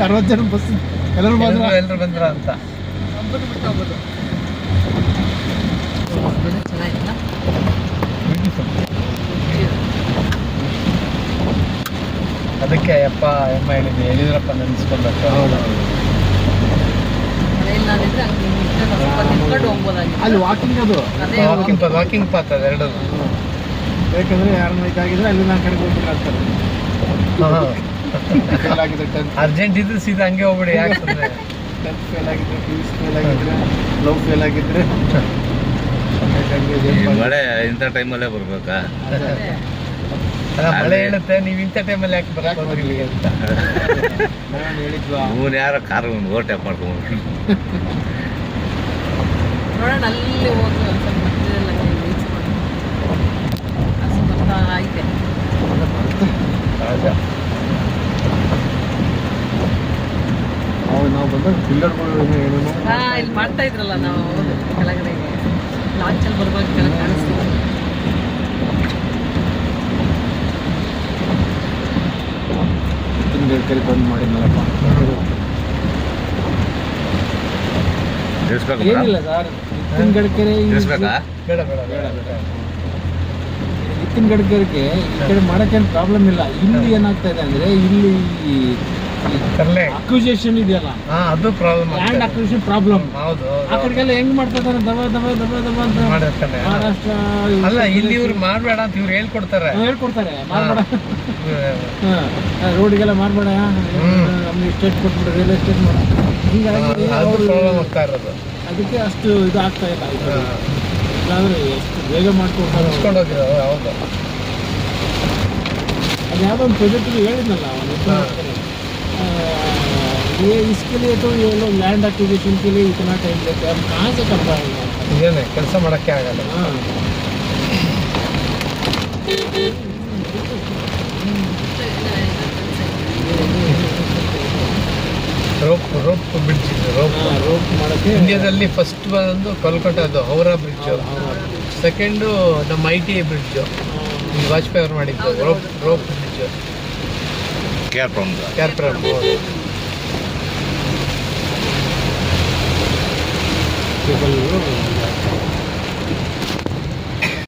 60 ಜನ ಬಸ್ ಎಲ್ಲರೂ ಬಂದ್ರ ಅಂತ ಚೆನ್ನಾಗಿಲ್ಲ. ಅದಕ್ಕೆ ಅಪ್ಪ ಅಮ್ಮ ಹೇಳಿದ್ದೆ ಯಡಿಯೂರಪ್ಪ ನೆನೆಸ್ಕೊಳ್ಬೇಕು. ಅಲ್ಲಿ ವಾಕಿಂಗ್ ಅದು ವಾಕಿಂಗ್ ಪಾತ್ ಅದು ಎರಡು. ಬೇಕಂದ್ರೆ ಯಾರನ್ನ ಇದಾಗಿದ್ರೆ ಅಲ್ಲಿ ನಾನು ಕಡೆಗೆ ಹೋಗ್ಬೇಕಾಗ್ತದೆ. ಫೇಲ್ ಆಗಿದ್ರೆ 10th ಅರ್ಜೆಂಟ್ ಇದ್ರೆ ಸೀದಾ ಹಂಗೆ ಹೋಗ್ಬಿಡಿ. ಯಾಕೆ ಸುಮ್ಮನೆ 10th ಫೇಲ್ ಆಗಿದ್ರೆ, PUC ಫೇಲ್ ಆಗಿದ್ರೆ, ಲವ್ ಫೇಲ್ ಆಗಿದ್ರೆ ಮಳೆ ಇಂಥ ಟೈಮಲ್ಲೇ ಬರ್ಬೇಕಾ? ಮಳೆ ಹೇಳುತ್ತೆ, ನೀವು ಇಂಥ ಟೈಮಲ್ಲಿ ಯಾಕೆ ಬರಕ್ಕೆ ಹೋದ್ರಿ ಇಲ್ಲಿಗೆ ಅಂತ ನಾನು ಹೇಳಿದ್ವಾ. ಇವನು ಯಾರೋ ಕಾರು ಓಟೆ ಮಾಡ್ಕೊಂಡು ನೋಡೋಣ ಅಲ್ಲಿ ಹೋಗಿ ಒಂದು ಸ್ವಲ್ಪ ಮಧ್ಯದಲ್ಲ ರೀಚ್ ಮಾಡಿ ಐತೆ. ನಾವು ಬಂದಾಗ ಪಿಲ್ಲರ್ಗಳು ಏನೇನೋ ಇಲ್ಲಿ ಮಾಡ್ತಾ ಇದ್ರಲ್ಲ ನಾವು ಕೆಳಗಡೆ ಲಾಂಚಲ್ಲಿ ಬರ್ಬೇಕು ಕೆಳಗೆ ಕಾಣಿಸ್ತೀವಿ. ಗಡ್ಕರಿ ಬಂದ್ ಮಾಡಿದ್ನಲ್ಲಪ್ಪ. ಏನಿಲ್ಲ ಸರ್, ನಿತಿನ್ ಗಡ್ಕರಿ ತಿಳಿಸ್ಬೇಕಾ? ಬೇಡ ಬೇಡ ಬೇಡ ಬೇಡ. ನಿತಿನ್ ಗಡ್ಕರಿಗೆ ಈ ಕಡೆ ಮಾಡೋಕ್ಕೇನು ಪ್ರಾಬ್ಲಮ್ ಇಲ್ಲ. ಇಲ್ಲಿ ಏನಾಗ್ತಾ ಇದೆ ಅಂದ್ರೆ ಇಲ್ಲಿ ಅಕ್ವಿಜೇಷನ್ ಇದೆಯಲ್ಲ, ಅದು ಪ್ರಾಬ್ಲಮ್. Land acquisition problem. ಹೌದು ಆ ಕಡೆಗೆಲ್ಲ ಹೆಂಗ್ ಮಾಡ್ತಾ ಇದ್ದಾರೆ, ದಬ ದಬ ದಬ ದಬ ಅಂತ ಮಾಡಿರ್ತಾನೆ. ಮಹಾರಾಷ್ಟ್ರ ಅಲ್ಲ, ಇಲ್ಲಿ ಇವ್ರು ಮಾಡ್ಬೇಡ ಅಂತ ಇವ್ರು ಹೇಳ್ಕೊಡ್ತಾರೆ. ಹೇಳ್ಕೊಡ್ತಾರೆ, ಮಾಡ್ಬೇಡ ರೋಡಿಗೆಲ್ಲ ಮಾಡ್ಬೇಡ, ನಮ್ಗೆ ಎಸ್ಟೇಟ್ ಕೊಟ್ಬಿಡು, ರಿಯಲ್ ಎಸ್ಟೇಟ್ ಮಾಡ. ಹೀಗಾಗಿ ಪ್ರಾಬ್ಲಮ್ ಆಗ್ತಾ ಇರೋದು. ಅದಕ್ಕೆ ಅಷ್ಟು ಇದು ಆಗ್ತಾ ಇಲ್ಲ. ಇಲ್ಲಾಂದ್ರೆ ಎಷ್ಟು ಬೇಗ ಮಾಡ್ಕೊಡ್ತಾರೆ. ಹೋಗಿರೋದು. ಹೌದು, ಅದು ಯಾವುದೋ ಒಂದು ಪ್ರಾಜೆಕ್ಟ್ ಹೇಳಿದ್ನಲ್ಲ ಅವನು, ये इसके लिए तो ये लोग लैंड एक्विजिशन के लिए इतना टाइम लेते हैं, हम कहाँ से कर पाएंगे? ಇದೇನೆ ಕೆಲಸ ಮಾಡೋಕ್ಕೆ ಆಗಲ್ಲ. ರೋಪ್ ಬ್ರಿಡ್ಜ್ ಇದೆ. ರೋಪ್ ಮಾಡೋಕ್ಕೆ ಇಂಡಿಯಾದಲ್ಲಿ ಫಸ್ಟ್ ಬಂದು ಕೋಲ್ಕತ್ತಾದು ಹೌರಾ ಬ್ರಿಡ್ಜ್, ಸೆಕೆಂಡು ನಮ್ಮ ITA ಬ್ರಿಡ್ಜ್, ವಾಜಪೇಯಿ ಅವರು ಮಾಡಿದ್ದು ರೋಪ್ ಬ್ರಿಡ್ಜ್. ಕ್ಯಾರ್ಪ್ರಮ್ ಕೇಬಲ್